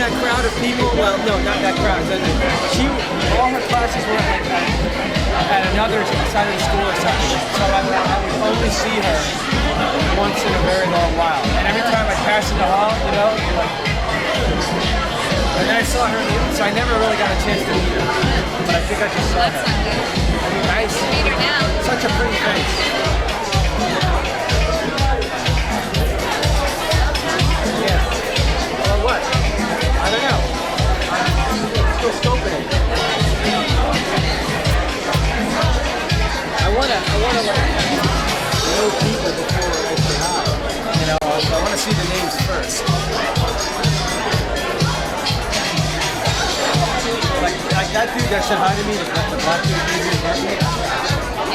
that crowd of people. Well, no, not that crowd. All her classes were at another side of the school or something. So I would only see her once in a very long while. And every time I passed in the hall, you know, like, and then I saw her, so I never really got a chance to meet her. But I think I just saw her. I mean, nice. Meet her now. Such a pretty face. Yeah. Or what? I don't know. I'm still scoping it. I wanna like know people before I say hi. You know, so I wanna see the names first. Like that dude that said hi to me, the black dude who gave me a birthday.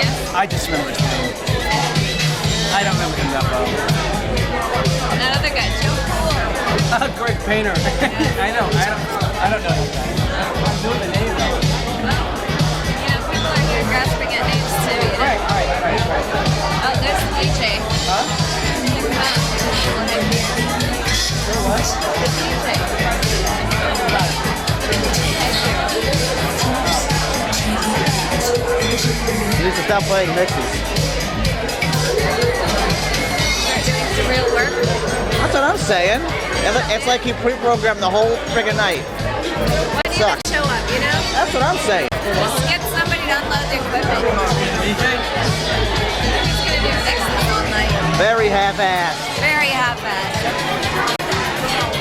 Yes. I just remember his name. I don't remember him that well. That other guy, Joe Cool. Great painter. I know. I don't know that guy. I know the name though. Well, you know, people are here grasping at names too. You know? Right. Oh, there's the DJ. Huh? There was? The DJ. You need to stop playing mixes. It's real work. That's what I'm saying. It's like you pre-programmed the whole friggin' night. Why do you even show up, you know? That's what I'm saying. Just get somebody to unload the equipment. DJ? He's gonna do mixes all night. Very half-assed. Very half-assed.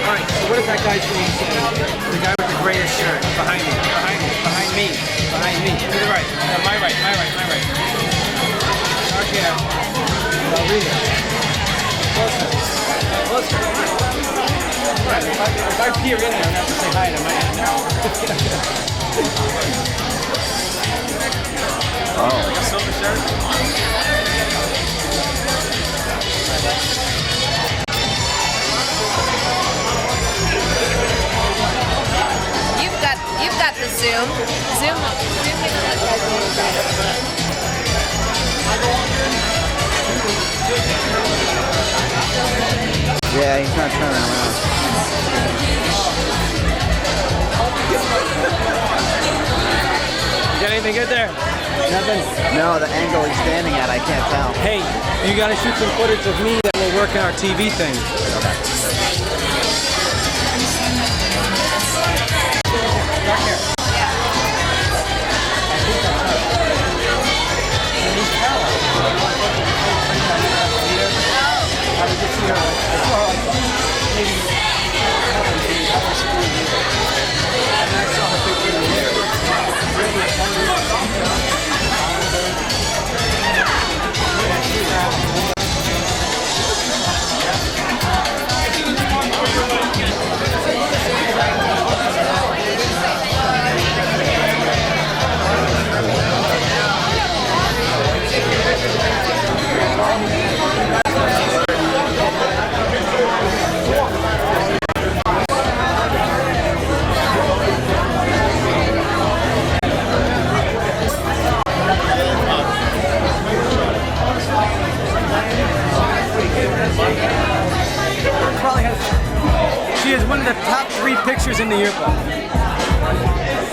Alright, so what is that guy's name? The guy with the greatest shirt. Behind me. To the right. My right. Okay. I'll read it. Closer. Right, if I peer in there and have to say hi to my aunt now. Oh. Like a silver shirt? You've got the Zoom. Zoom me the look at Yeah, he's not turning around. You got anything good there? Nothing? No, the angle he's standing at, I can't tell. Hey, you gotta shoot some footage of me that will work in our TV thing. Back here. I would just see her. I saw her like maybe and I saw her picture in there. She is one of the top 3 pictures in the yearbook.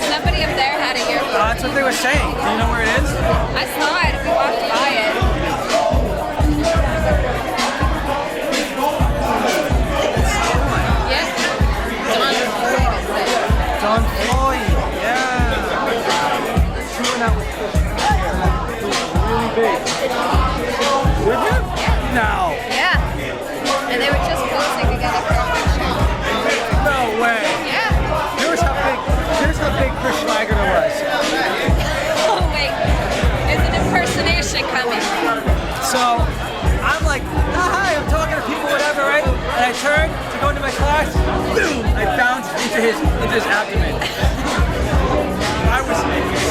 Somebody up there had a yearbook. That's what they were saying. Do you know where it is? I saw it. We walked by it. Yes. Don Floyd. Yeah. She went out with Chris. Really big. Did you? Yeah. No. Yeah. And they were just posing together for a picture. No way. Yeah. Here's how big Chris Schlager was. Oh wait, there's an impersonation coming. So I'm like, hi, I'm talking to people, whatever, right? And I turn to go into my class, boom! I bounced into his abdomen. I was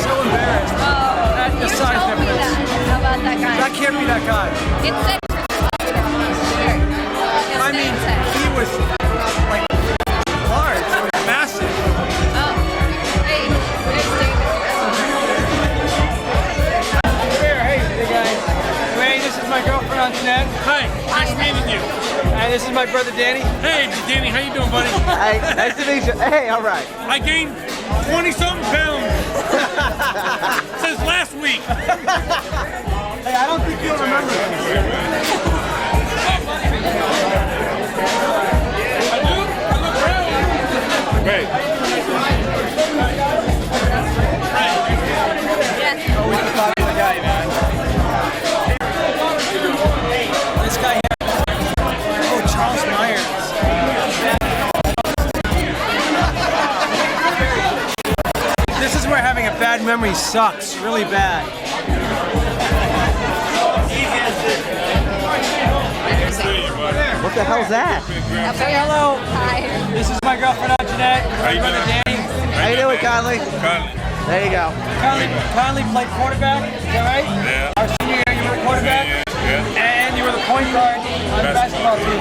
so embarrassed. Oh, At the you size told me difference. that. How about that guy? That can't be that guy. It said shirt. I mean, he was like large, massive. Oh, hey, there's David. Hey guys. Ray, this is my girlfriend Antoinette. Hi, nice meeting you. And this is my brother Danny. Hey, Danny, how you doing, buddy? Hey, nice to meet you. Hey, all right. I gained 20-something pounds since last week. Hey, I don't think you'll remember this. I do? I look proud. Right. Always a popular guy, man. This guy here. Oh, Charles Myers. This is where having a bad memory sucks, really bad. What the hell's that? Say hello. Hi. This is my girlfriend, Jeanette. My you brother doing? Danny. How you doing, Conley? Conley. There you go. Conley played quarterback. Is that right? Yeah. Our senior year, you were a quarterback. Yeah. And you were the point guard on the basketball team.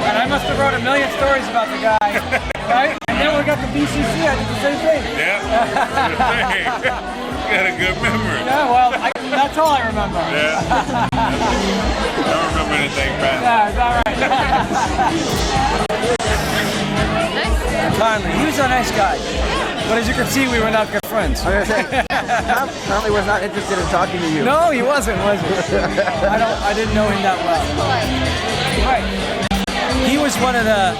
And I must have wrote a million stories about the guy, right? And then when we got to BCC, I did the same thing. Yeah. You got a good memory. Yeah, well, that's all I remember. Yeah. I don't remember anything, Pat. Yeah, it's all right. Conley, he was a nice guy. But as you can see, we were not good friends. I was gonna say, Conley was not interested in talking to you. No, he wasn't, was he? I didn't know him that well. Right. He was one of the,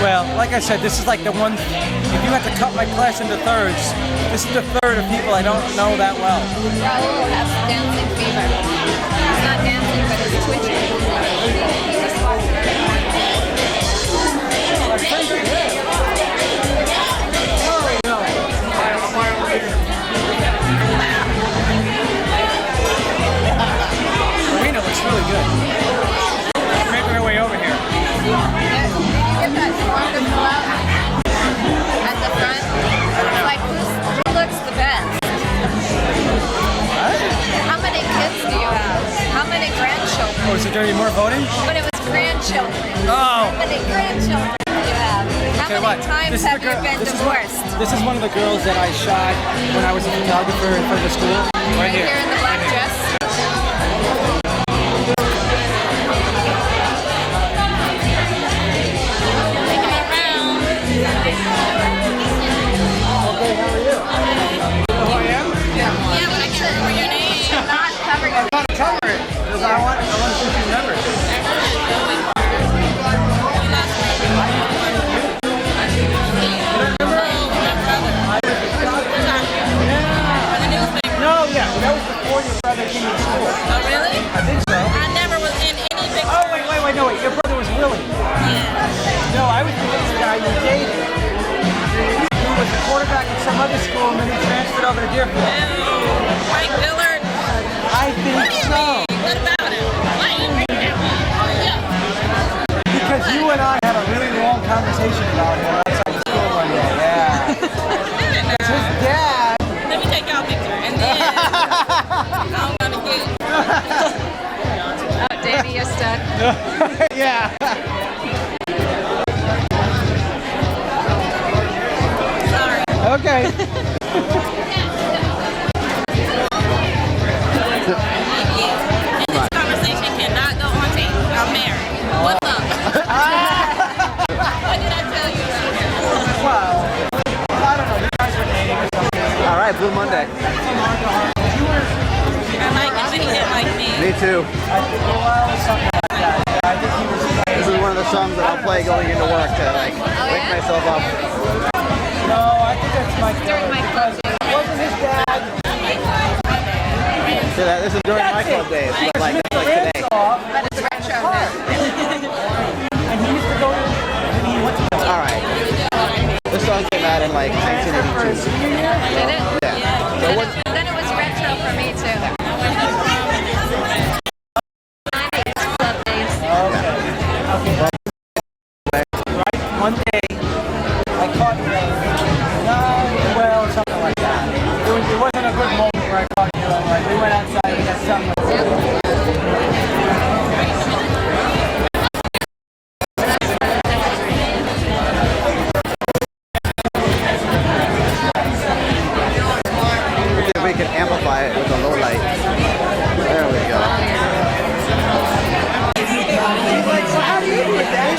well, like I said, this is like the one, if you had to cut my class into thirds, this is the third of people I don't know that well. Raul has dancing fever. He's not dancing, but he's twitching. Marina looks really good. We're making our way over here. Did you get that form to fill out at the front? It's like, who looks the best? How many kids do you have? How many grandchildren? Oh, is there going to be more voting? But it was grandchildren. Oh. How many grandchildren do you have? How Okay, many what? times have you been this divorced? This is one of the girls that I shot when I was a photographer in front of the school. Right here. Here in the black dress? Taking it around. Okay, how are you? You know who I am? Yeah, but I can't remember your name. Not cover your I'm gonna cover it because I want to see if you remember it. No, yeah, that was before your brother came to school. Oh, really? I think so. I never was in any picture. Oh, wait, no, wait. Your brother was Willie. No, I was the guy you dated. Who was the quarterback at some other school and then he transferred over to Deerfield. Mike Dillard. I think so. What about him? Why you bring that one? Yeah. Because you and I had a really long conversation about him outside the school one day. Yeah. It's his dad. Let me take y'all a picture and then I'm gonna get it. Oh, Davey, you're stuck. Yeah. Sorry. Okay. And this conversation cannot go on tape. I'm married. What's up? What did I tell you about him? Well, I don't know. You guys were dating or something. All right, Blue Monday. I like him, but he didn't like me. Me too. I think a while or something like that. I think he was This is one of the songs that I'll play going into work to like wake myself up. No, I think that's Mike During Dillard, my club because days. it wasn't his dad. So that this is during my That's club it. days, but like Because it's he like ripped today. off, But it's retro now. and he used to go to, and he went to All right. This song came out in like for 1982. his senior year. Did it? Yeah. So what? Then it was retro for me too. 90s club days. Okay. Right, one day, I caught you well, or something like that. It wasn't a good moment where I caught you. Like, we went outside and got something. If we can amplify it with a low light. There we go. How do you do it, Daddy?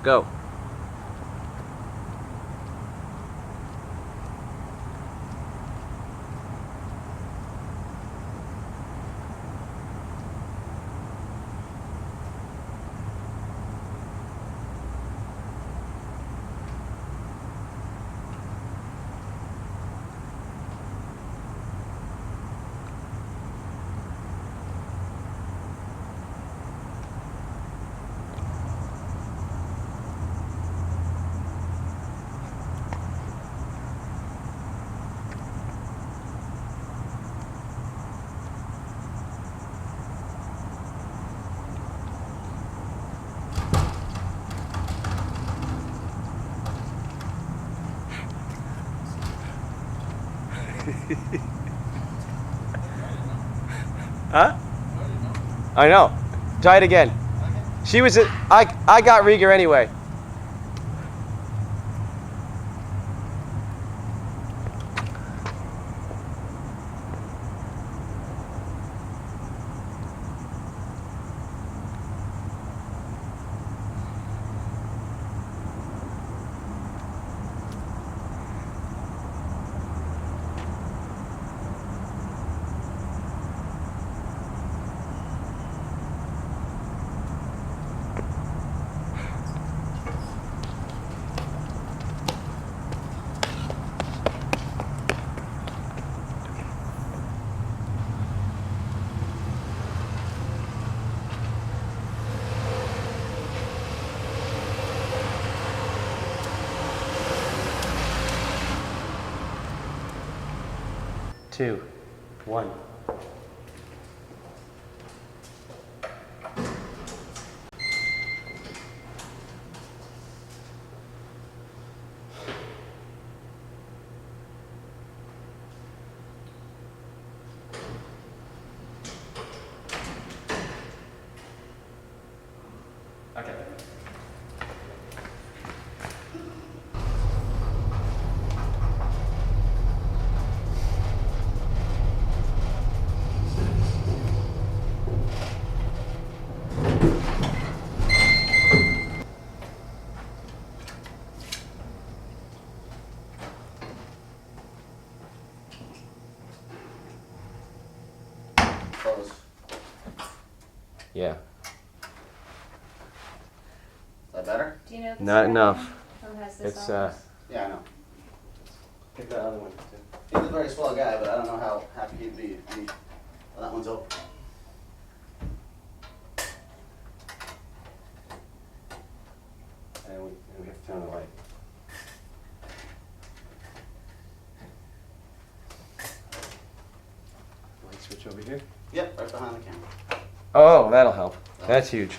Go. Huh? I know. Try it again. She was I got Rieger anyway. Two, one. Okay. Close. Yeah. Is that better? Do you know this Not guy? enough. Who has this It's office? Yeah, I know. Get that other one too. He's a very swell guy, but I don't know how happy he'd be if that one's open. And we have to turn the light. Light switch over here. Yep, right behind the camera. Oh, that'll help. That's huge.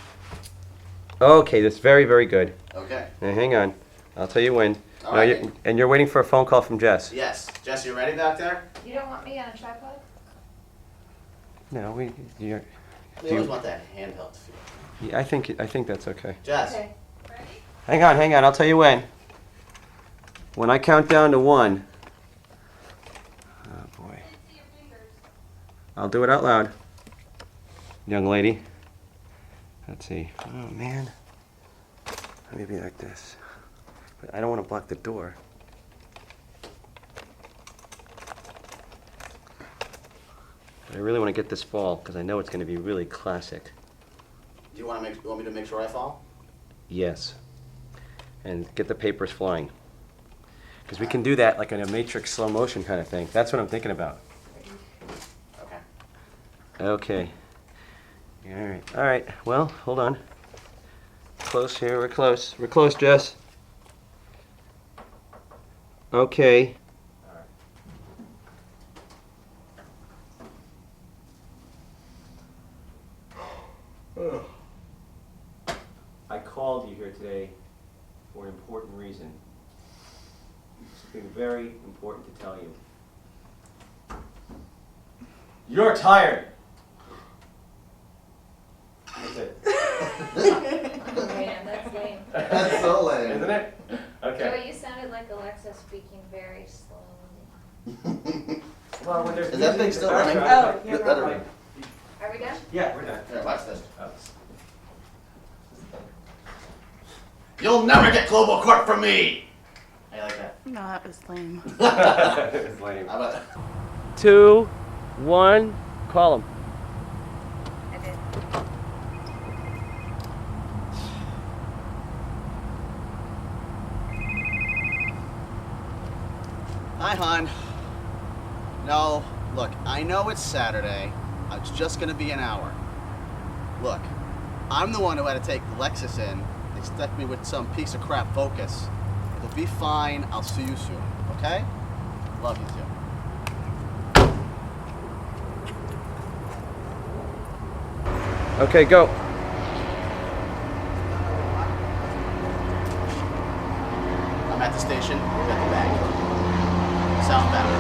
Okay, that's very, very good. Okay. Now, hang on. I'll tell you when. All Now, right. and you're waiting for a phone call from Jess. Yes. Jess, you ready back there? You don't want me on a tripod? No, you're. We always want that handheld feel. Yeah, I think that's okay. Jess. Okay. Hang on. I'll tell you when. When I count down to 1. Oh boy. I'll do it out loud. Young lady. Let's see. Oh man. Maybe like this. But I don't want to block the door. But I really want to get this fall because I know it's going to be really classic. Do you want me to make sure I fall? Yes. And get the papers flying. Because we can do that like in a Matrix slow motion kind of thing. That's what I'm thinking about. Okay. Okay. All right. Well, hold on. Close here. We're close. We're close, Jess. Okay. I called you here today for an important reason. Something very important to tell you. You're tired. That's it. Man, that's lame. That's so lame. Isn't it? Okay. Joey, you sounded like Alexa speaking very slowly. Well, when there's Is that thing still running? Oh, You're right. Are we done? Yeah, we're done. Here, watch this. Oh. You'll never get global corp from me. How you like that? No, that was lame. It's lame. How about 2, 1, call him. I did. Hi, hon. No, look, I know it's Saturday. It's just gonna be an hour. Look, I'm the one who had to take Lexus in. They stuck me with some piece of crap Focus. It'll be fine. I'll see you soon, okay? Love you too. Okay, go. I'm at the station. Got the bag. Southbound.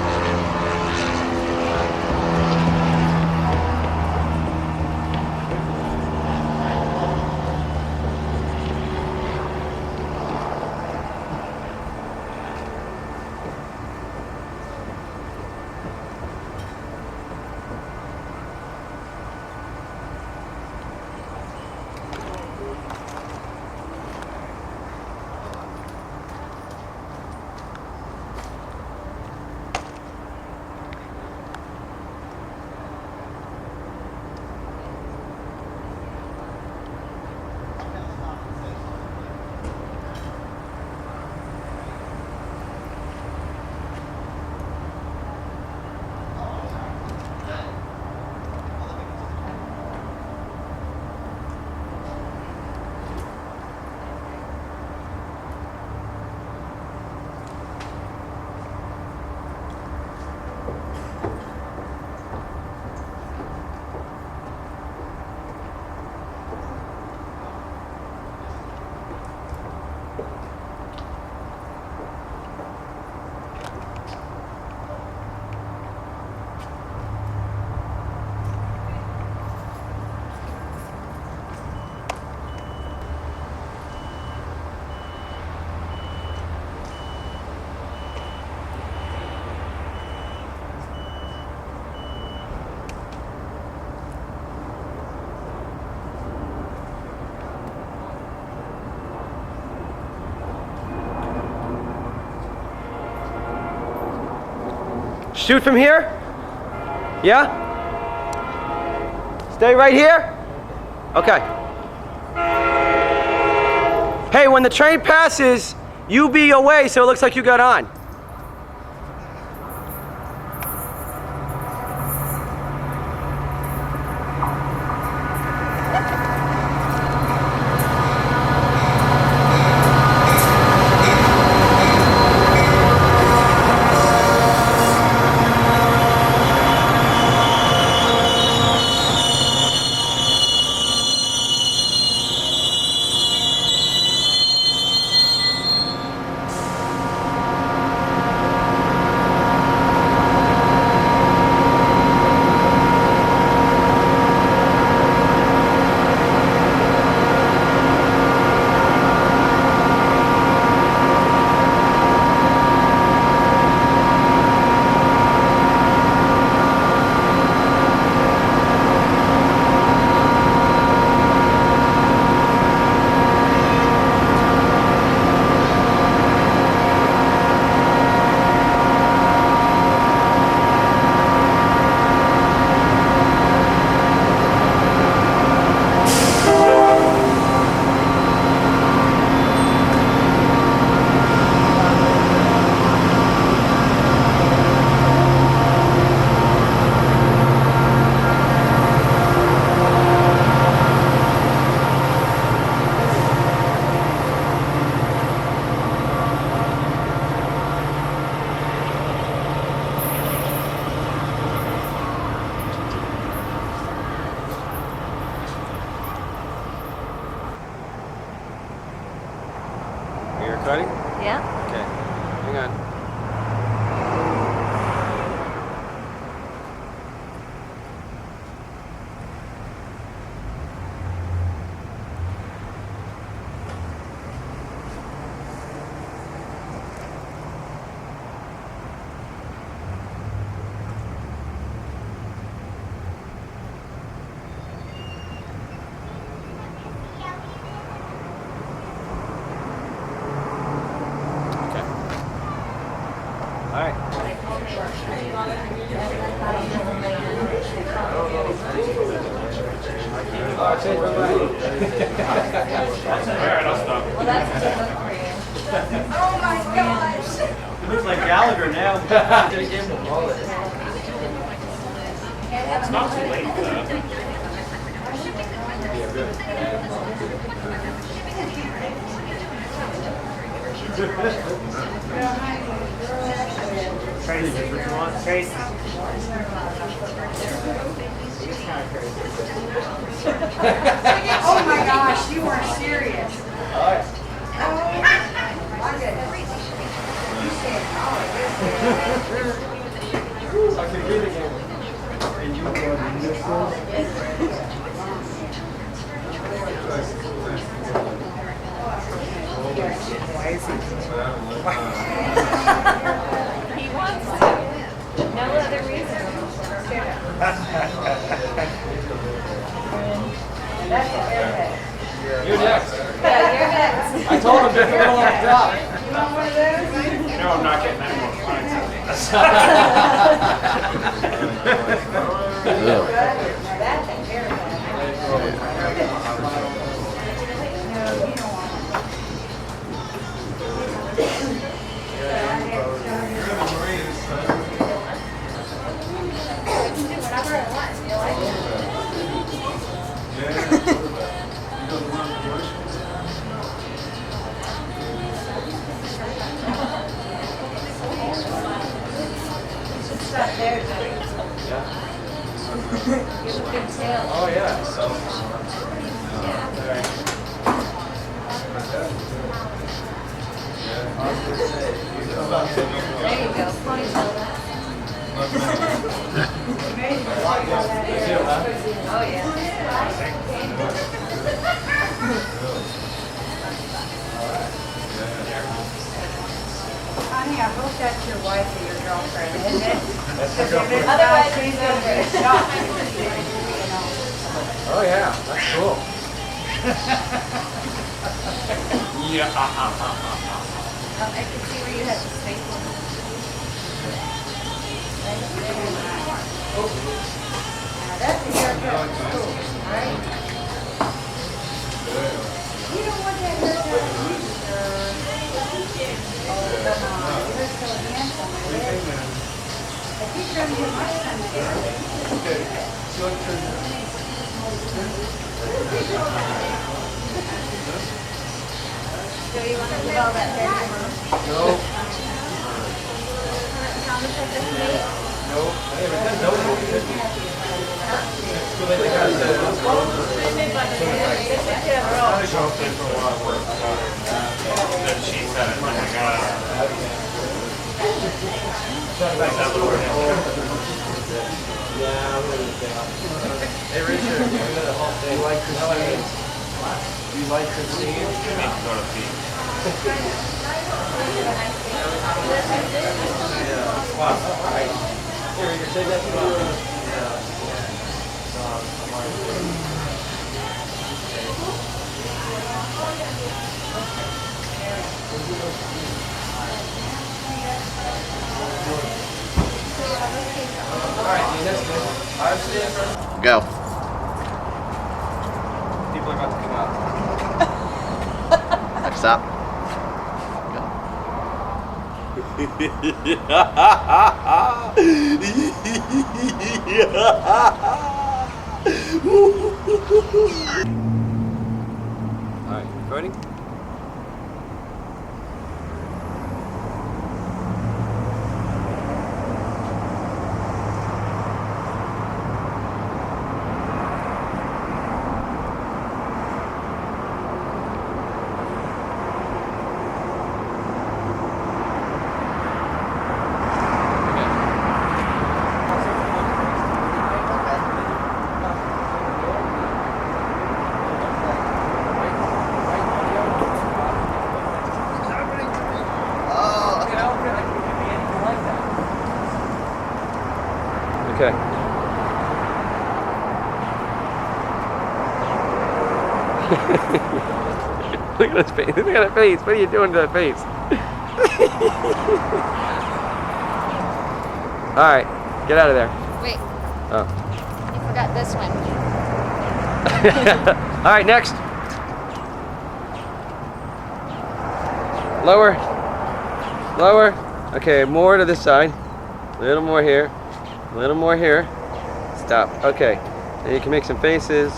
Shoot from here? Yeah? Stay right here? Okay. Hey, when the train passes, you be away so it looks like you got on. Ready? Yeah. Okay. Hang on. saved my money. Alright, I'll stop. Well, that's a good look for you. Oh my gosh. It looks like Gallagher now. Gonna give him a bullet. It's not too late, though. Tracy, what you want? Tracy. Oh my gosh, you are serious. I can read again. And you go to this one? Why is he? He wants to. No other reason. You're next. Yeah, you're next. I told him to get a little locked up. You want one of those? You know I'm not getting that more fines. Oh yeah, so. There you go. Ponytail that. Oh yeah. Honey, I hope that's your wife or your girlfriend, isn't it? Otherwise, he's over it. Oh yeah, that's cool. Yeah. I could see where you had the space. Now that's a haircut too, right? You don't want that haircut either. Oh, come on, you're so handsome. If you're trying to get my son So you want to do all that hair tomorrow? No. How much of this meat? No. I haven't done no. Then she said, oh my god. Hey Richard, you got a whole thing. You like Christine? You make me go to pee. Wow, alright. Here, you can take that to the Go. People are about to come out. Next up. Alright, recording? Okay. Look at his face. Look at that face. What are you doing to that face? Alright, get out of there. Wait, Oh. you forgot this one. All right, next. Lower. Lower. Okay, more to this side. A little more here. A little more here. Stop. Okay. And you can make some faces.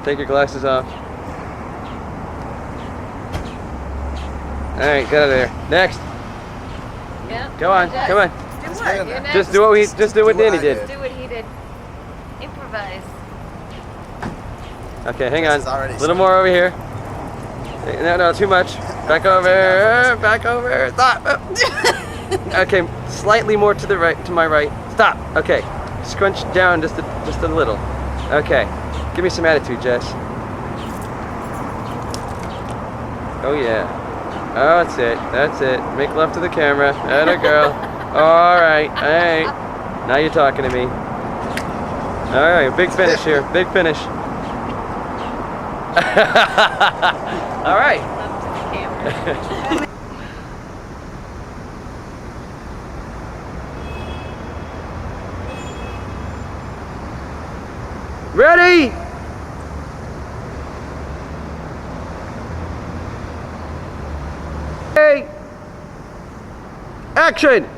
Take your glasses off. All right, get out of there. Next. Yep. Go on. Come on. Do what? You're next. Just do what Danny did. Do what he did. Improvise. Okay, hang This on. is already A little more over here. No, too much. Back over. Back over. Stop. Okay, slightly more to the right, to my right. Stop. Okay, scrunch down just a little. Okay, give me some attitude, Jess. Oh yeah. Oh, that's it. That's it. Make love to the camera. Atta girl. All right. All right. Now you're talking to me. All right. Big finish here. Big finish. All right. Ready? Hey. Action.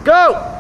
Go!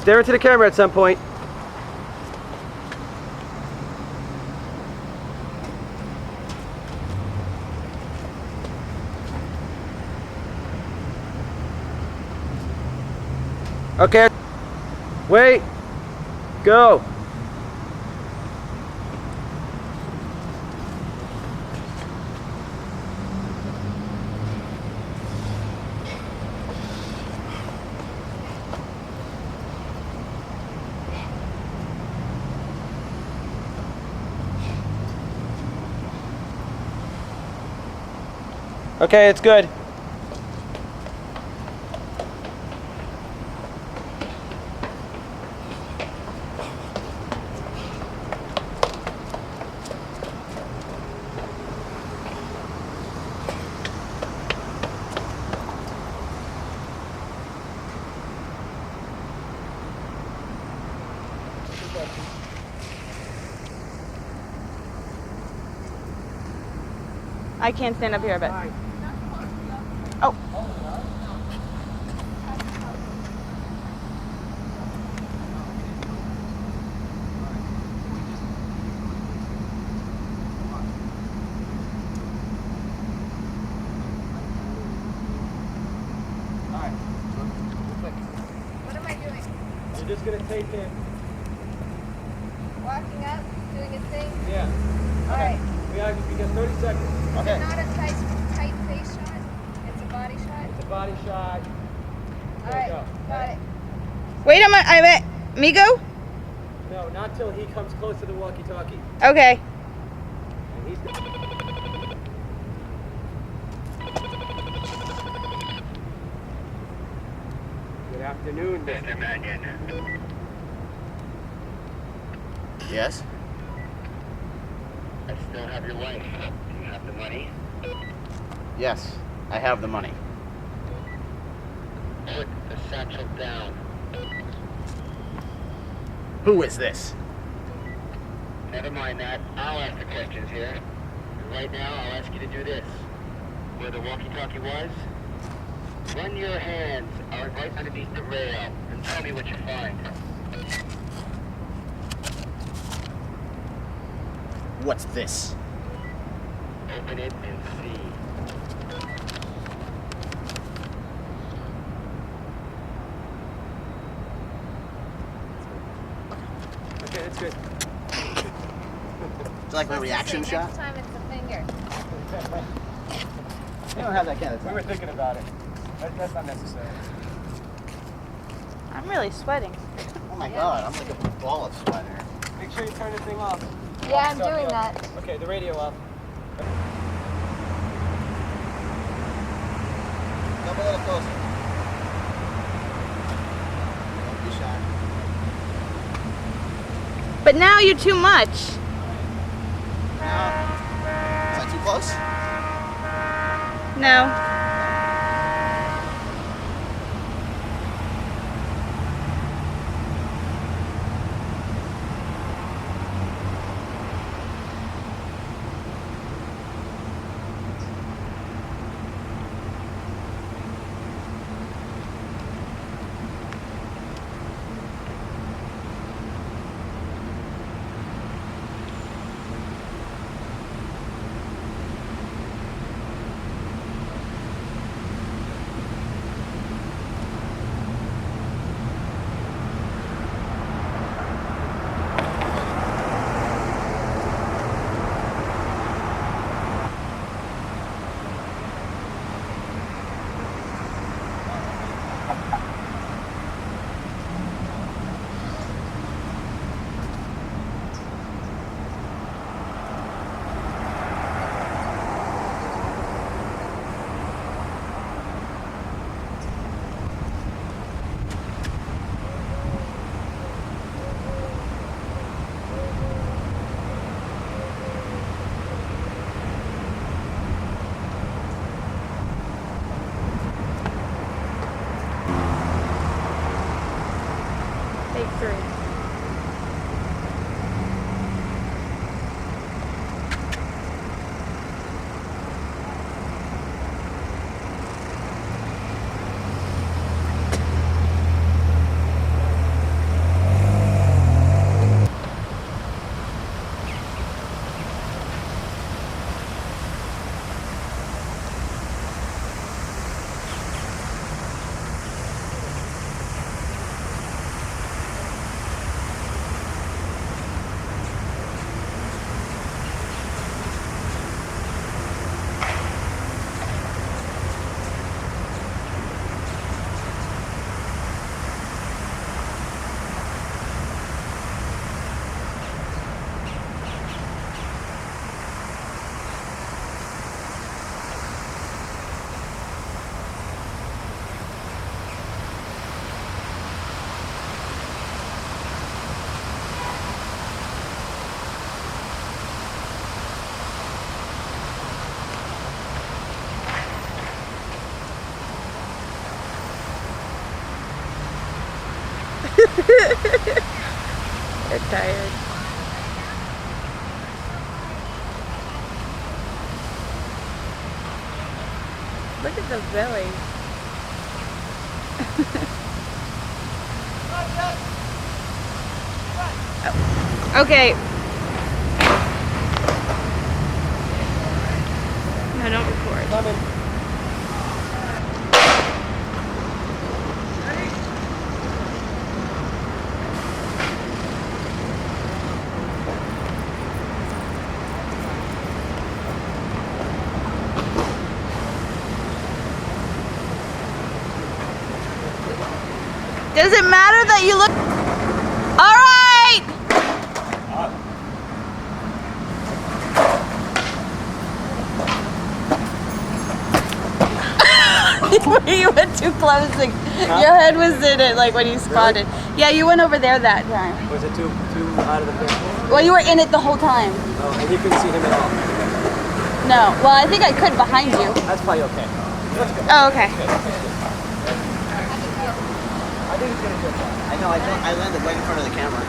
Stare into the camera at some point. Okay. Wait. Go. Okay, it's good. I can't stand up here a bit. Oh. What am I doing? You're just gonna take him. Walking up, doing his thing? Yeah. All right. We got 30 seconds. Okay. Not a tight face shot. It's a body shot. It's a body shot. All right. go. Got it. Wait, I'm at Migo? No, not till he comes close to the walkie-talkie. Okay. And he's Good afternoon, Mr. Mannion. Yes? I still have your wife. Do you have the money? Yes, I have the money. Put the satchel down. Who is this? Never mind that. I'll ask the questions here. And right now, I'll ask you to do this. Where the walkie-talkie was, run your hands right underneath the rail and tell me what you find. What's this? Open it and see. Okay, that's good. It's like my reaction shot. Next time it's a finger. You don't have that kind of We time. were thinking about it. That's not necessary. I'm really sweating. Oh my god, I'm like a ball of sweat here. Make sure you turn the thing off. Yeah, I'm Stop doing the- that. Okay, the radio off. Come a little closer. Don't be shy. But now you're too much. Is that too close? No. Take 3. They're tired. Look at the belly. Okay. No, don't record. Coming. Does it matter that you look... All right! You went too close. Like, your head was in it, like when you spotted. Really? Yeah, you went over there that time. Was it too out of the picture? Well, you were in it the whole time. Oh, and you couldn't see him at all? No. Well, I think I could behind you. That's probably okay. Let's go. Oh, okay. I think it's gonna go fine. I know, I landed right in front of the camera.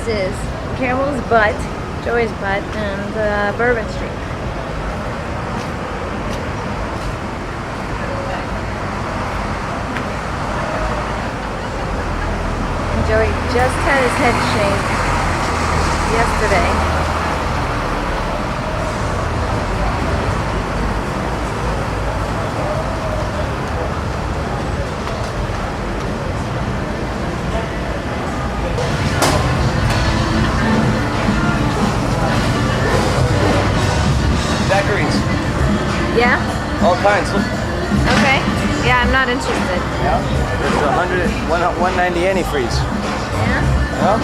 is Camel's Butt, Joey's Butt, and Bourbon Street. And Joey just had his head shaved yesterday. Yeah? All kinds. Look. Okay. Yeah, I'm not interested. Yeah. There's 190 antifreeze. Yeah? Yeah.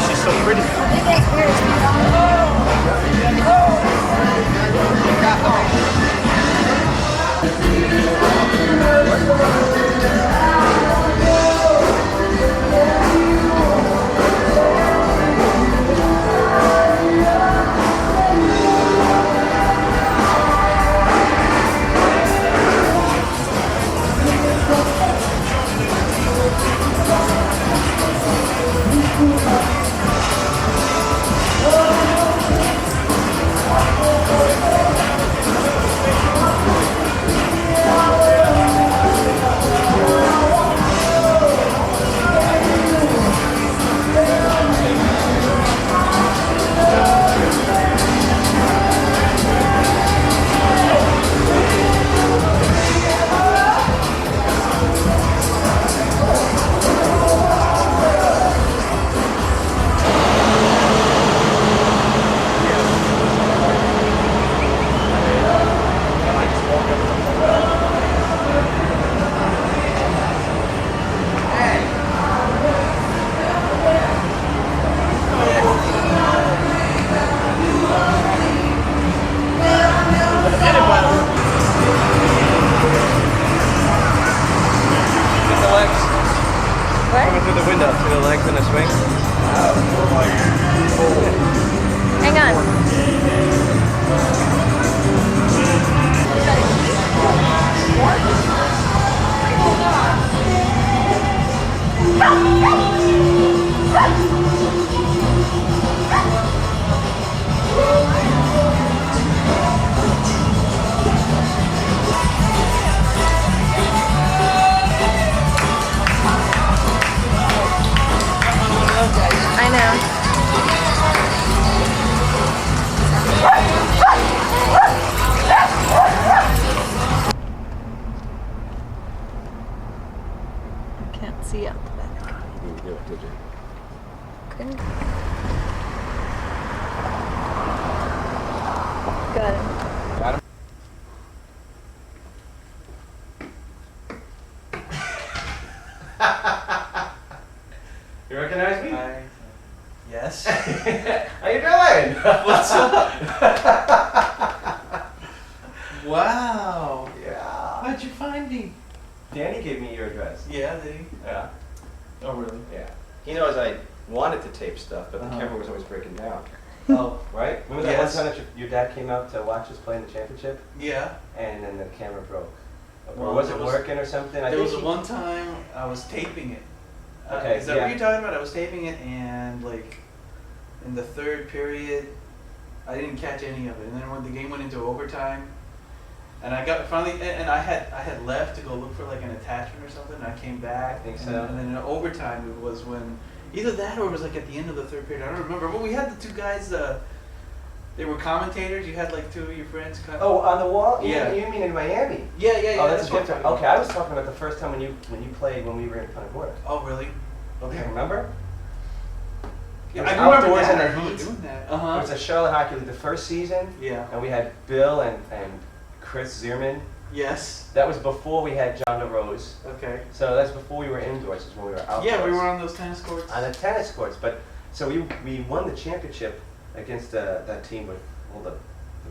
She's so pretty. Through the window, through the legs in the swing. Hang on. I know. I can't see out the back. You didn't do it, did you? Couldn't. Got him. Got him? You recognize me? Yes. How you doing? What's up? Wow. Yeah. How'd you find me? Danny gave me your address. Yeah, did he? Yeah. Oh, really? Yeah. He knows I wanted to tape stuff, but the Uh-huh. camera was always breaking down. Oh, Right? Remember that Yes. one time that your dad came out to watch us play in the championship, yeah. and then the camera broke? Well, Or was there it was- working or something? There was one time I was taping it. Okay, Is that yeah. what you're talking about? I was taping it, and like in the third period, I didn't catch any of it. And then when the game went into overtime, and I got finally, and I had left to go look for like an attachment or something. And I came back. I think and, so. And then in overtime, it was when either that or it was like at the end of the third period. I don't remember. But we had the two guys. They were commentators. You had like two of your friends. Oh, on the wall? Yeah. You mean in Miami? Yeah, yeah, yeah. Oh, that's what I'm different. talking Okay, about. I was talking about the first time when you played when we were in Punta Gorda. Oh, really? Okay, remember? Yeah, It was I remember outdoors that. in the I remember heat. doing that. It Uh was huh. a Charlotte Hockey League, the first season, Yeah. and we had Bill and Chris Zierman. Yes. That was before we had John DeRose. Okay. So that's before we were indoors, is when we were outdoors. Yeah, we were on those tennis courts. On the tennis courts, but so we won the championship against that team with all the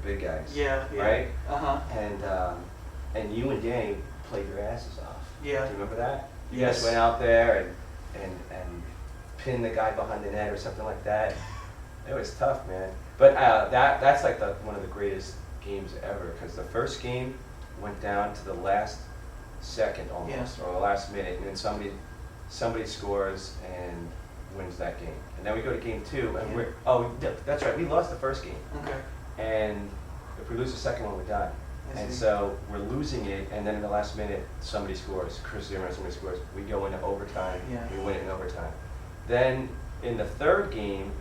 big guys. Yeah, yeah. Right? Uh huh. And you and Danny played your asses off. Yeah. Do you remember that? You Yes. guys went out there and pinned the guy behind the net or something like that. It was tough, man. But that's like one of the greatest games ever, because the first game went down to the last second almost, or the last minute, and then somebody scores and wins that game. And then we go to game 2, and that's right, we lost the first game. Okay. And if we lose the second one, we're done. And so we're losing it, and then in the last minute, somebody scores. Chris Zimmer, somebody scores. We go into overtime. Yeah. We win it in overtime. Then in the third game,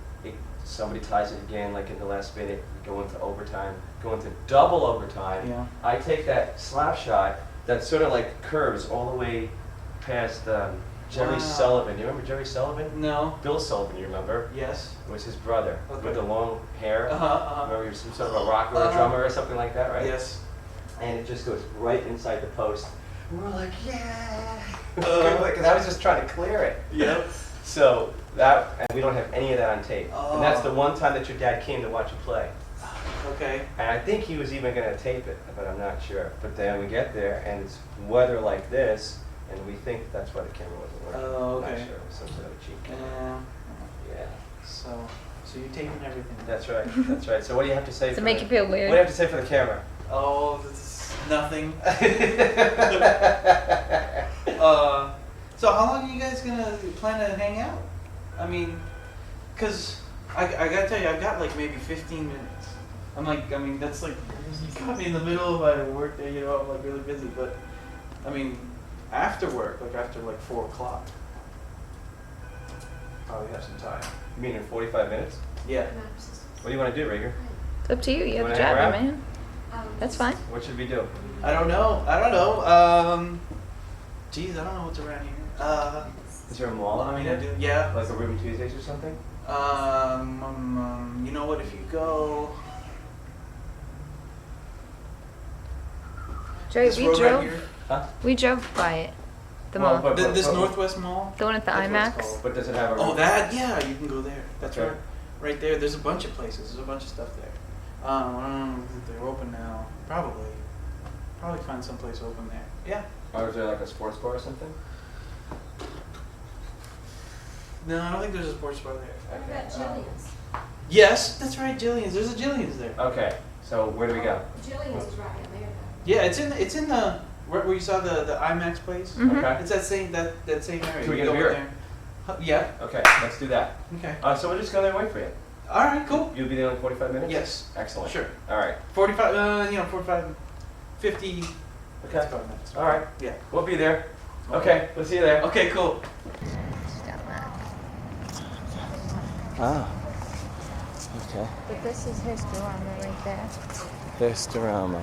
somebody ties it again, like in the last minute. We go into overtime, go into double overtime. Yeah. I take that slap shot that sort of like curves all the way past Jerry Sullivan. You remember Jerry Sullivan? No. Bill Sullivan, you remember? Yes. It was his brother with the long hair. Remember he was some sort of a rocker or a drummer or something like that, right? Yes. And it just goes right inside the post. And we're like, yeah! Because I was just trying to clear it. Yep. So and we don't have any of that on tape. And that's the one time that your dad came to watch you play. Okay. And I think he was even going to tape it, but I'm not sure. But then we get there, and it's weather like this, and we think that's why the camera wasn't working. Oh, okay. I'm not sure. It was some sort of cheap camera. Yeah. So you're taping everything. That's right. That's right. So what do you have to say? Does it make you feel weird? What do you have to say for the camera? Oh, this is nothing. So how long are you guys gonna plan to hang out? I mean, cause I gotta tell you, I've got like maybe 15 minutes. That's like, you caught me in the middle of my work day, I'm like really busy, but I mean, after work, like after like 4 o'clock, probably have some time. You mean in 45 minutes? Yeah. What do you want to do, Rieger? It's up to you. You have wanna a hang job, around? man. That's fine. What should we do? I don't know. Geez, I don't know what's around here. Is there a mall? I mean, I do. Yeah. Like a Ruby Tuesdays or something? You know what? If you go. Joey, This we road right drove. here. Huh? We drove by it. The mall. This Northwest Mall. The one at the That's what it's IMAX. called. But does it have a... Oh, yeah, you can go there. That's Okay. right. Right there. There's a bunch of places. There's a bunch of stuff there. I don't know if they're open now. Probably find someplace open there. Yeah. Or is there like a sports bar or something? No, I don't think there's a sports bar there. What about Jillian's? Yes, that's right, Jillian's. There's a Jillian's there. Okay, so where do we go? Jillian's is right in there. Yeah, it's in the where you saw the IMAX place. Mhm. Okay. It's that same area. Can we You get a go beer? in there. Yeah. Okay, let's do that. Okay. So we'll just go there and wait for you. All right. Cool. You'll be there in 45 minutes? Yes. Excellent. Sure. All right. 45. 45, 50. Okay. 55 minutes. All right. Yeah. We'll be there. Okay, we'll see you there. Okay. Cool. Ah. Okay. But this is Historama right there. Historama.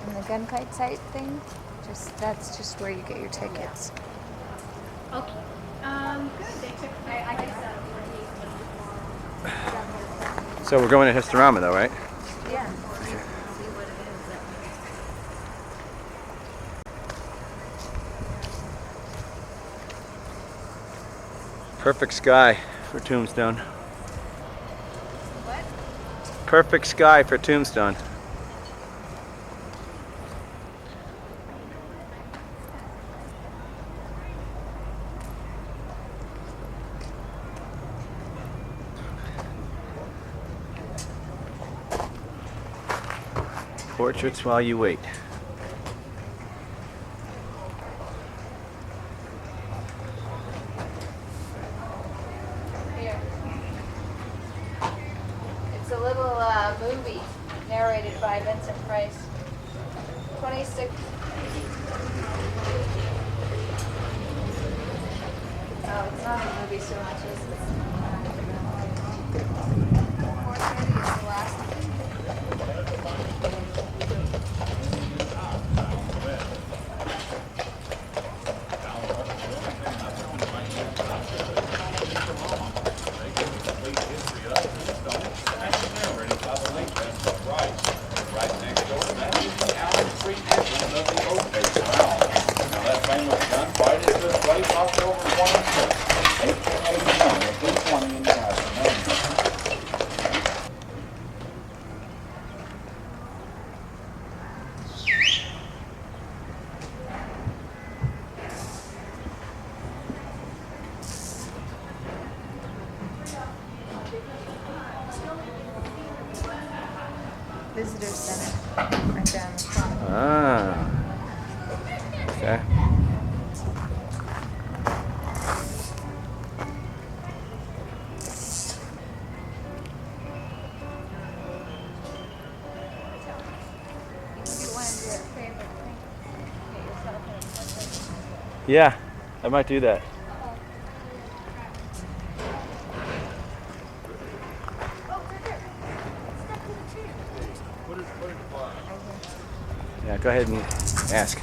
And the gunfight site thing, that's just where you get your tickets. Okay. Good. They took I guess So we're going to Historama though, right? Yeah. Perfect sky for Tombstone. What? Perfect sky for Tombstone. Portraits while you wait. Here. It's a little movie narrated by Vincent Price. 26. Oh, it's not a movie so much as it's 4:30 is the last one. visitor center right down the front. Ah. Okay. Yeah, I might do that. Yeah, go ahead and ask.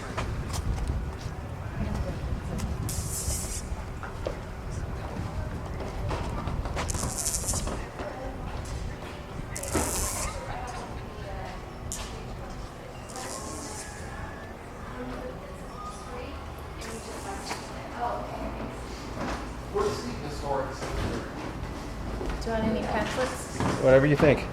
Do you want any pamphlets? Whatever you think.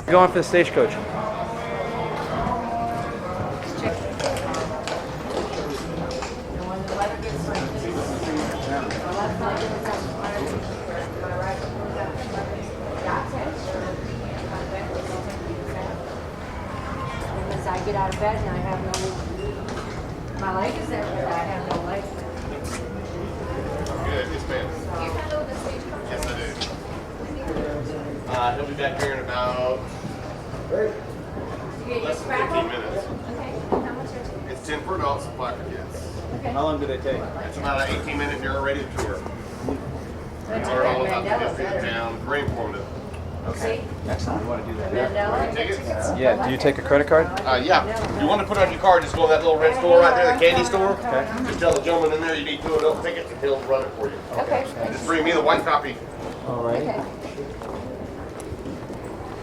Going for the stagecoach. As I get out of bed and I have no, my leg is there, but I have no leg. Good, yes ma'am. Yes I do. He'll be back here in about less than 15 minutes. Okay. How much are you? It's 10 for adults and 5 for kids. How long do they take? It's about an 18-minute if you're ready to tour. You learn all about the history of the town. Very informative. Okay. Excellent. We want to do that. Mandela? Tickets? Yeah. Do you take a credit card? Yeah. If you want to put it on your card, just go to that little red store right there, the candy store. Okay. Just tell the gentleman in there you need 2 adult tickets and he'll run it for you. Okay. Just bring me the white copy. All right. Okay.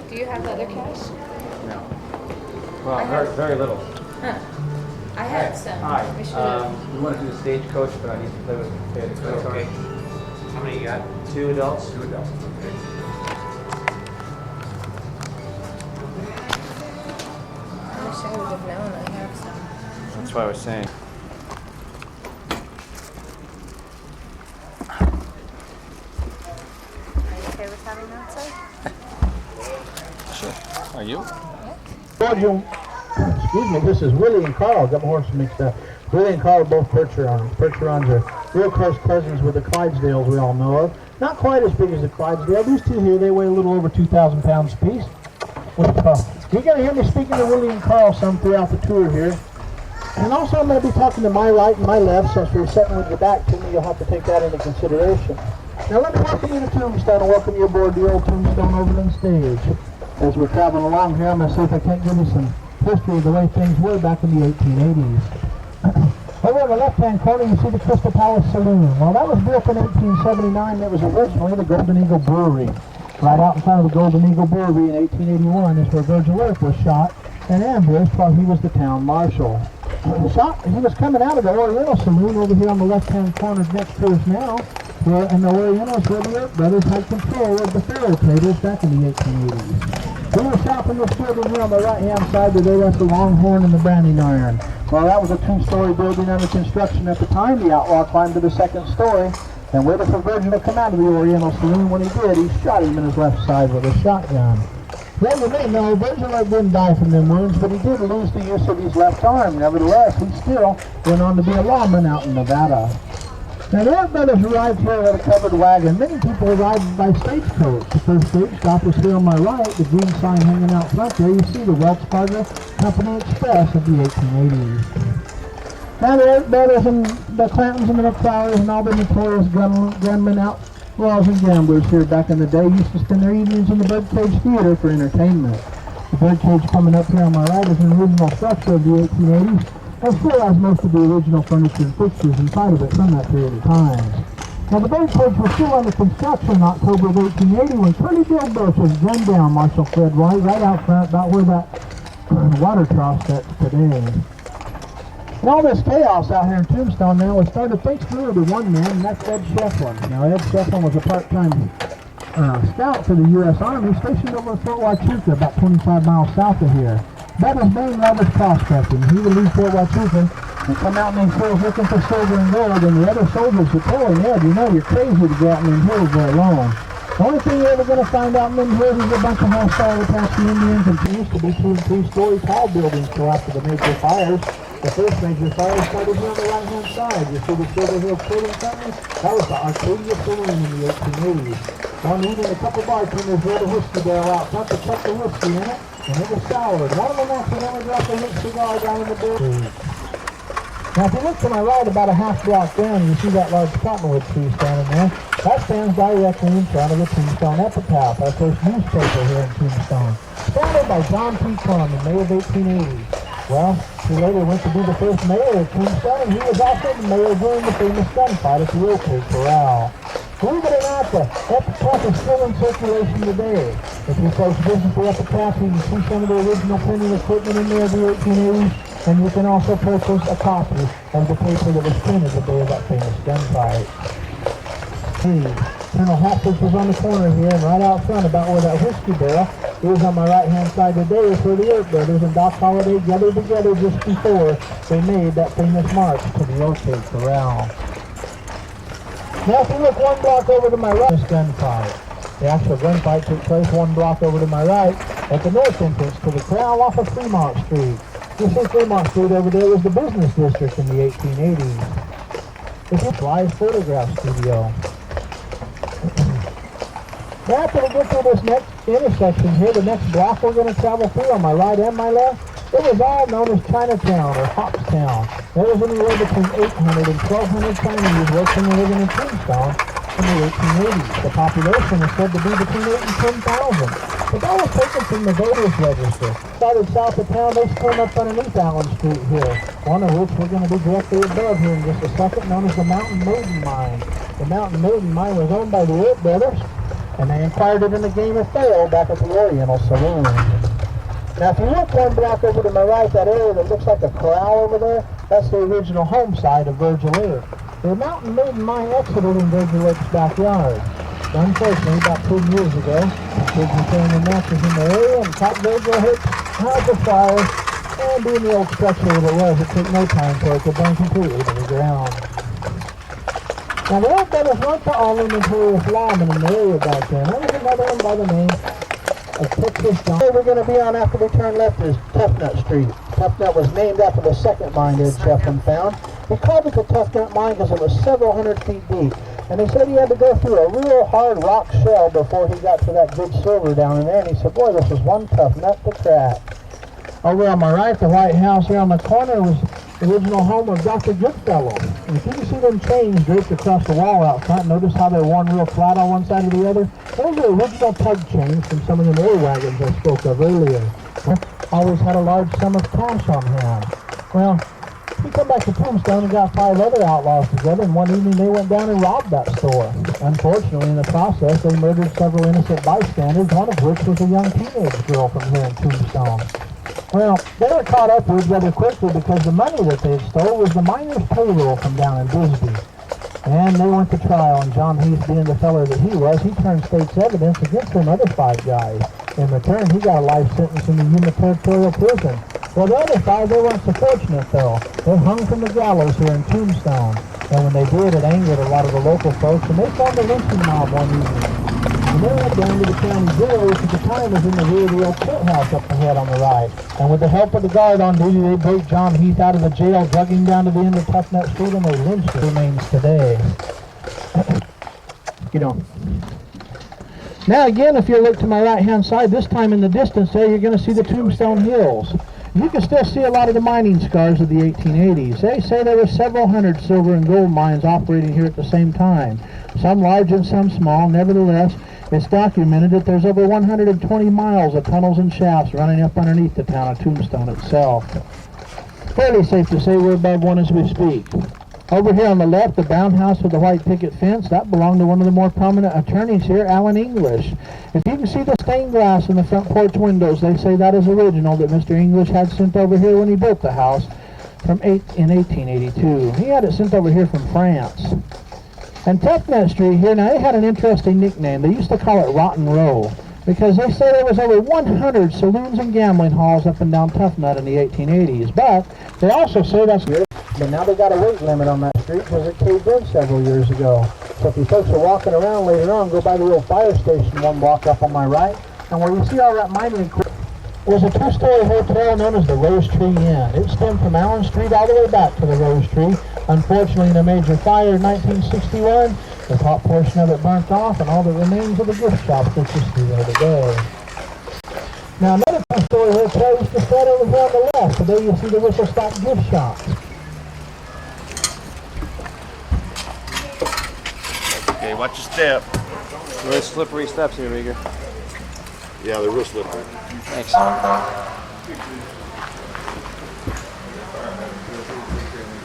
Do you have other cash? No. Well, very little. Huh. I had some. Hi. We should have. We want to do the stagecoach, but I need to pay the credit card. How many you got? 2 adults. 2 adults. Okay. I wish I would have known I have some. That's what I was saying. Are you okay with having that, sir? Sure. Are you? Excuse me, this is Willie and Carl. Got my horses mixed up. Willie and Carl are both Percherons. Percherons are real close cousins with the Clydesdales we all know of. Not quite as big as the Clydesdale. These two here, they weigh a little over 2,000 pounds apiece. You're going to hear me speaking to Willie and Carl some throughout the tour here. And also I'm going to be talking to my right and my left. Since we're sitting with your back to me, you'll have to take that into consideration. Now let me welcome you to Tombstone and welcome you aboard the old Tombstone Overland stage. As we're traveling along here, I'm going to see if I can't give you some history of the way things were back in the 1880s. Over on the left-hand corner, you see the Crystal Palace Saloon. Well, that was built in 1879. It was originally the Golden Eagle Brewery. Right out in front of the Golden Eagle Brewery in 1881 is where Virgil Earp was shot and ambushed while he was the town marshal. He was coming out of the Oriental Saloon over here on the left-hand corner next to us now, and the Orientals where the Earp brothers had control of the Pharaoh traders back in the 1880s. We were shopping this building here on the right-hand side where they left the Longhorn and the Branding Iron. Well, that was a 2-story building under construction at the time. The outlaw climbed to the 2nd story and waited for Virgil to come out of the Oriental Saloon. When he did, he shot him in his left side with a shotgun. Well, you may know, Virgil didn't die from them wounds, but he did lose the use of his left arm. Nevertheless, he still went on to be a lawman out in Nevada. Now, the Earp brothers arrived here with a covered wagon. Many people arrived by stagecoach. The first stage stop was here on my right, the green sign hanging out front there. You see the Welch Fargo Company Express of the 1880s. Now, the Earp brothers and the Clantons and the McFlowers and all the notorious gunmen, outlaws, and gamblers here back in the day used to spend their evenings in the Birdcage Theater for entertainment. The Birdcage coming up here on my right is an original structure of the 1880s. And still has most of the original furniture and fixtures inside of it from that period of time. Now the Bay Bridge was still under construction in October of 1880 when Curly Delgados was gunned down, Marshal Fred White, right out front, about where that water trough sits today. And all this chaos out here in Tombstone now was started thanks really to one man, and that's Ed Shefflin. Now Ed Shefflin was a part-time scout for the U.S. Army stationed over at Fort Huachuca, about 25 miles south of here. That was main love was prospecting. He would leave Fort Huachuca and come out in these hills looking for silver and gold, and the other soldiers would tell him, Ed, you know, you're crazy to go out in them hills there alone. The only thing you're ever going to find out in them hills is a bunch of hostile Apache Indians, and there used to be 2- and 3-story tall buildings till after the major fires. The first major fire started here on the right-hand side. You see the Silver Hill Trading Company? That was the Arturo saloon in the 1880s. One evening, a couple bartenders rolled a whiskey barrel out front to check the whiskey in it, and it was soured. One of them accidentally dropped a lit cigar down in the building. Now, if you look to my right about a half block down, you see that large cottonwood tree standing there. That stands directly in front of the Tombstone Epitaph, our first newspaper here in Tombstone. Founded by John P. Plum in May of 1880. Well, he later went to be the first mayor of Tombstone, and he was also the mayor during the famous gunfight at the Okay Corral. Believe it or not, the Epitaph is still in circulation today. If you folks visit the Epitaph, you can see some of the original printing equipment in there of the 1880s, and you can also purchase a copy of the paper that was printed the day of that famous gunfight. Colonel Hopkins was on the corner here, and right out front, about where that whiskey barrel is on my right-hand side today, is where the Earp Brothers and Doc Holliday gathered together just before they made that famous march to the Okay Corral. Now, if you look one block over to my right, this gunfight. The actual gunfight took place one block over to my right at the north entrance to the corral off of Fremont Street. You see Fremont Street over there was the business district in the 1880s. It's a live photograph studio. Now, after we get through this next intersection here, the next block we're going to travel through on my right and my left, it was all known as Chinatown or Hopstown. There was anywhere between 800 and 1,200 Chinese working and living in Tombstone in the 1880s. The population is said to be between 8 and 10,000. But that was taken from the voters register. Started south of town, they swim up underneath Allen Street here, one of which we're going to be directly above here in just a second, known as the Mountain Maiden Mine. The Mountain Maiden Mine was owned by the Earp Brothers, and they acquired it in the game of Faro back at the Oriental Saloon. Now, if you look one block over to my right, that area that looks like a corral over there, that's the original home site of Virgil Lake. The Mountain Maiden Mine exited in Virgil Lake's backyard. Unfortunately, about 10 years ago, kids were playing in matches in the area, and caught Virgil hit, had the fire, and being the old structure that it was, it took no time for it to burn completely to the ground. Now, the Earp Brothers weren't the all notorious lawmen in the area back then. There was another one by the name of Texas John. Where we're going to be on after we turn left is Tough Nut Street. Tough Nut was named after the second mine Ed Shefflin found. He called it the Tough Nut Mine because it was several hundred feet deep. And he said he had to go through a real hard rock shell before he got to that good silver down in there. And he said, boy, this was one tough nut to crack. Over on my right, the White House here on the corner was the original home of Dr. Goodfellow. And if you can see them chains draped across the wall out front, notice how they're worn real flat on one side or the other? Those are original tug chains from some of the ore wagons I spoke of earlier. Always had a large sum of cash on hand. Well, he come back to Tombstone and got 5 other outlaws together, and one evening they went down and robbed that store. Unfortunately, in the process, they murdered several innocent bystanders, one of which was a young teenage girl from here in Tombstone. Well, they were caught up with rather quickly because the money that they had stole was the miners' payroll from down in Bisbee. And they went to trial, and John Heath, being the feller that he was, he turned state's evidence against them other 5 guys. In return, he got a life sentence in the Yuma Territorial Prison. Well, the other 5, they weren't so fortunate, though. They hung from the gallows here in Tombstone. And when they did, it angered a lot of the local folks, and they formed a lynching mob one evening. And they went down to the county jail, which at the time was in the rear of the old courthouse up ahead on the right. And with the help of the guard on duty, they broke John Heath out of the jail, drug him down to the end of Tough Nut Street, and they lynched him. Remains today. You know. Now again, if you look to my right-hand side, this time in the distance there, you're going to see the Tombstone Hills. You can still see a lot of the mining scars of the 1880s. They say there were several hundred silver and gold mines operating here at the same time. Some large and some small. Nevertheless, it's documented that there's over 120 miles of tunnels and shafts running up underneath the town of Tombstone itself. Fairly safe to say we're above one as we speak. Over here on the left, the bound house with the white picket fence, that belonged to one of the more prominent attorneys here, Alan English. If you can see the stained glass in the front porch windows, they say that is original that Mr. English had sent over here when he built the house in 1882. He had it sent over here from France. And Toughnut Street here, now they had an interesting nickname. They used to call it Rotten Row, because they say there was over 100 saloons and gambling halls up and down Toughnut in the 1880s. But they also say that's weird. But now they got a weight limit on that street because it caved in several years ago. So if you folks are walking around later on, go by the old fire station one block up on my right. And where you see all that mining equipment, was a two-story hotel known as the Rose Tree Inn. It stemmed from Allen Street all the way back to the Rose Tree. Unfortunately, in a major fire in 1961, the top portion of it burnt off and all the remains of the gift shop that you see there today. Now another two-story hotel used to start over here on the left. Today you see the Whistle Stop gift shop. Okay, watch your step. Really slippery steps here, Rieger. Yeah, they're real slippery. Thanks.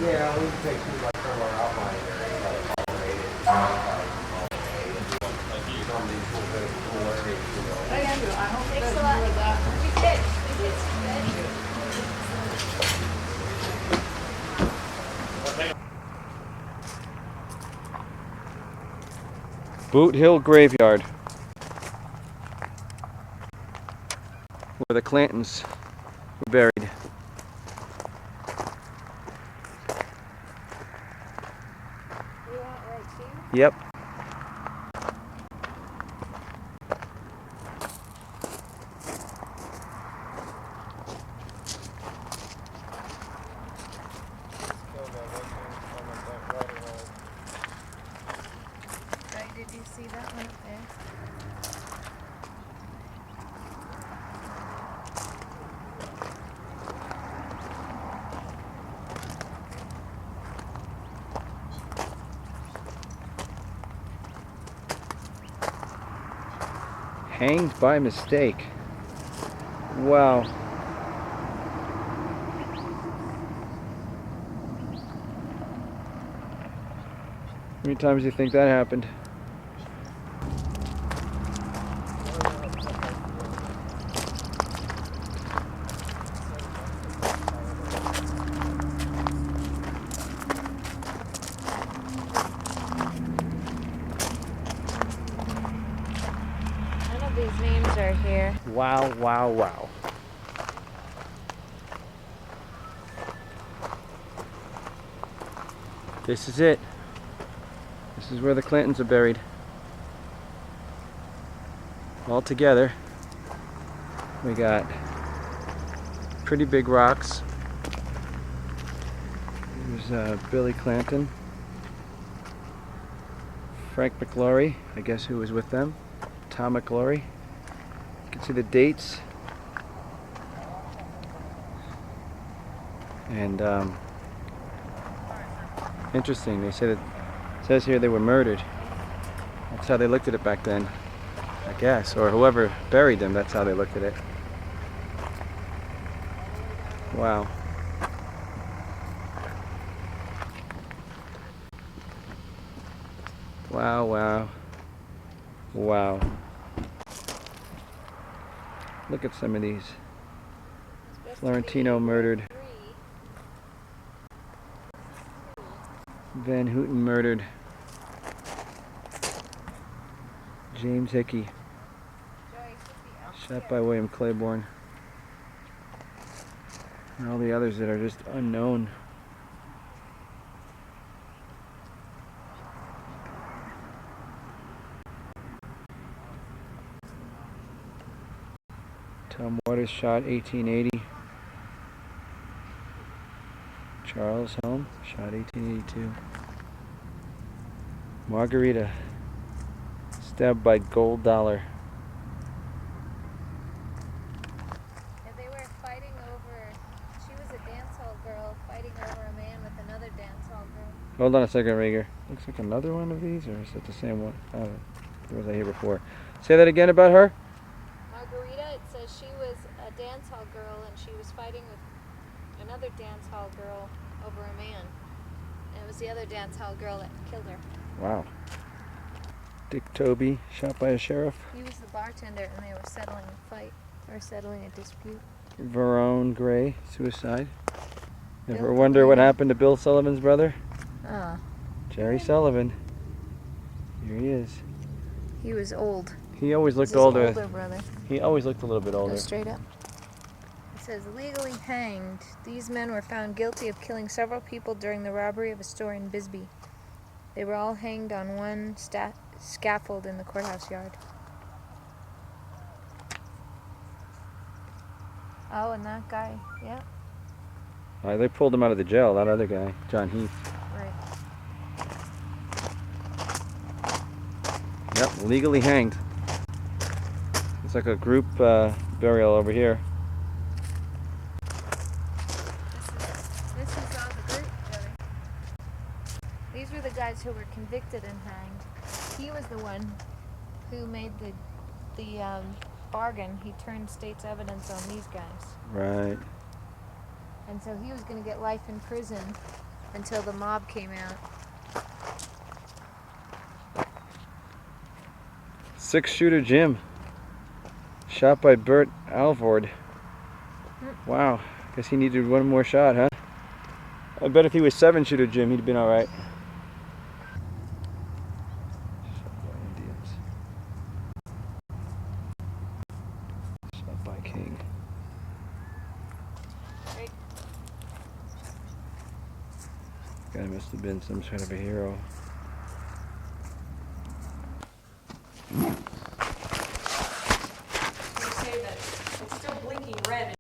Yeah, we can take some like from our outline Thanks a lot. Boothill Graveyard, where the Clantons were buried. Yep. Did you see that one up there? Hanged by mistake. Wow. How many times do you think that happened? None of these names are here. Wow, wow, wow. This is it. This is where the Clintons are buried. All together. We got pretty big rocks. There's Billy Clanton. Frank McLaury, I guess who was with them. Tom McLaury. You can see the dates. And interesting, they say that it says here they were murdered. That's how they looked at it back then, I guess. Or whoever buried them, that's how they looked at it. Wow. Wow, wow. Wow. Look at some of these. Florentino murdered. Van Houten murdered. James Hickey. Shot by William Claiborne. And all the others that are just unknown. Tom Waters shot 1880. Charles Helm shot 1882. Margarita stabbed by gold dollar. Yeah, they were fighting over, she was a dance hall girl fighting over a man with another dance hall girl. Hold on a second, Rieger. Looks like another one of these, or is it the same one? There was I here before. Say that again about her? Margarita, it says she was a dance hall girl and she was fighting with another dance hall girl over a man. it was the other dance hall girl that killed her. Wow. Dick Toby, shot by a sheriff. He was the bartender and they were settling a fight, or settling a dispute. Verone Gray, suicide. Ever Bill wonder what Sullivan. happened to Bill Sullivan's brother? Oh. Jerry Sullivan. Here he is. He was old. He always looked He's his older. older brother. He always looked a little bit Go older. straight up. It says, legally hanged. These men were found guilty of killing several people during the robbery of a store in Bisbee. They were all hanged on one scaffold in the courthouse yard. Oh, and that guy, yeah, They pulled him out of the jail, that other guy, John Heath. right. Yep, legally hanged. It's like a group burial over here. This is all the group, Joey. These were the guys who were convicted and hanged. He was the one who made the bargain. He turned state's evidence on these guys. Right. And so he was going to get life in prison until the mob came out. 6-shooter Jim. Shot by Bert Alvord. Wow. Guess he needed one more shot, huh? I bet if he was 7-shooter Jim, he'd have been alright. Shot by Indians. Shot by King. Guy must have been some sort of a hero. Say that it's still blinking red.